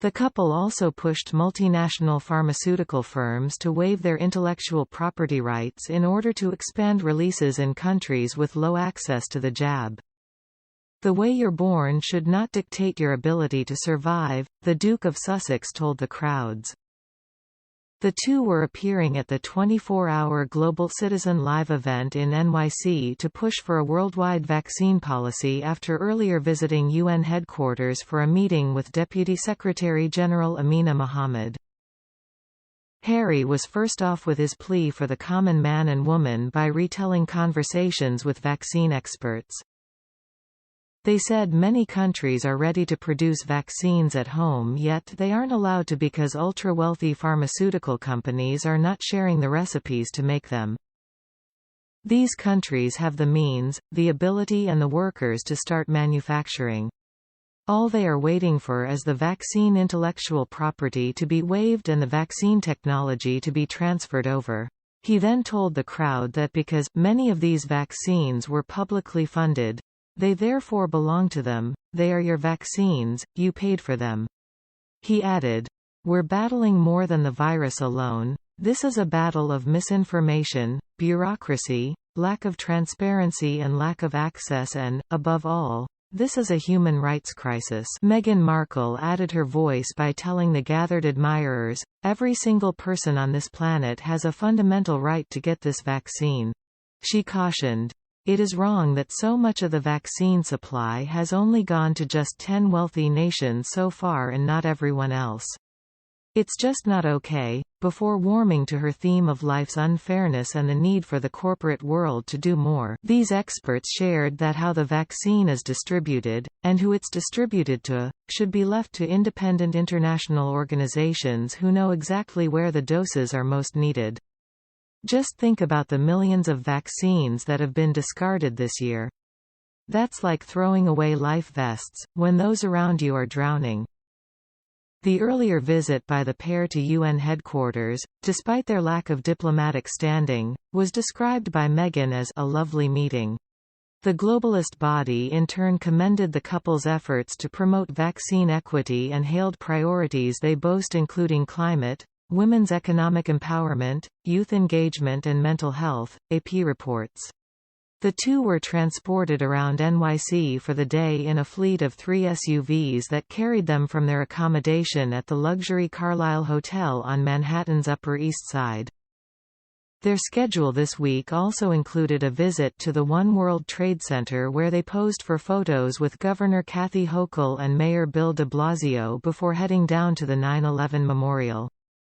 The couple also pushed multinational pharmaceutical firms to waive their intellectual property rights in order to expand releases in countries with low access to the jab. "The way you're born should not dictate your ability to survive," the Duke of Sussex told the crowds. The two were appearing at the 24-hour Global Citizen Live event in NYC to push for a worldwide vaccine policy after earlier visiting UN headquarters for a meeting with Deputy Secretary-General Amina Mohammed. Harry was first off with his plea for the common man and woman by retelling conversations with vaccine experts. They said many countries are ready to produce vaccines at home, yet they aren't allowed to because ultra-wealthy pharmaceutical companies are not sharing the recipes to make them. These countries have the means, the ability and the workers to start manufacturing. All they are waiting for is the vaccine intellectual property to be waived and the vaccine technology to be transferred over. He then told the crowd that because many of these vaccines were publicly funded, they therefore belong to them, they are your vaccines, you paid for them. He added, "We're battling more than the virus alone. This is a battle of misinformation, bureaucracy, lack of transparency and lack of access and, above all, this is a human rights crisis." Meghan Markle added her voice by telling the gathered admirers, "Every single person on this planet has a fundamental right to get this vaccine." She cautioned, "It is wrong that so much of the vaccine supply has only gone to just 10 wealthy nations so far and not everyone else. It's just not okay," before warming to her theme of life's unfairness and the need for the corporate world to do more. These experts shared that how the vaccine is distributed, and who it's distributed to, should be left to independent international organizations who know exactly where the doses are most needed. Just think about the millions of vaccines that have been discarded this year. That's like throwing away life vests, when those around you are drowning. The earlier visit by the pair to UN headquarters, despite their lack of diplomatic standing, was described by Meghan as a lovely meeting. The globalist body in turn commended the couple's efforts to promote vaccine equity and hailed priorities they boast including climate, women's economic empowerment, youth engagement and mental health, AP reports. The two were transported around NYC for the day in a fleet of 3 SUVs that carried them from their accommodation at the luxury Carlyle Hotel on Manhattan's Upper East Side. Their schedule this week also included a visit to the One World Trade Center where they posed for photos with Governor Kathy Hochul and Mayor Bill de Blasio before heading down to the 9/11 memorial.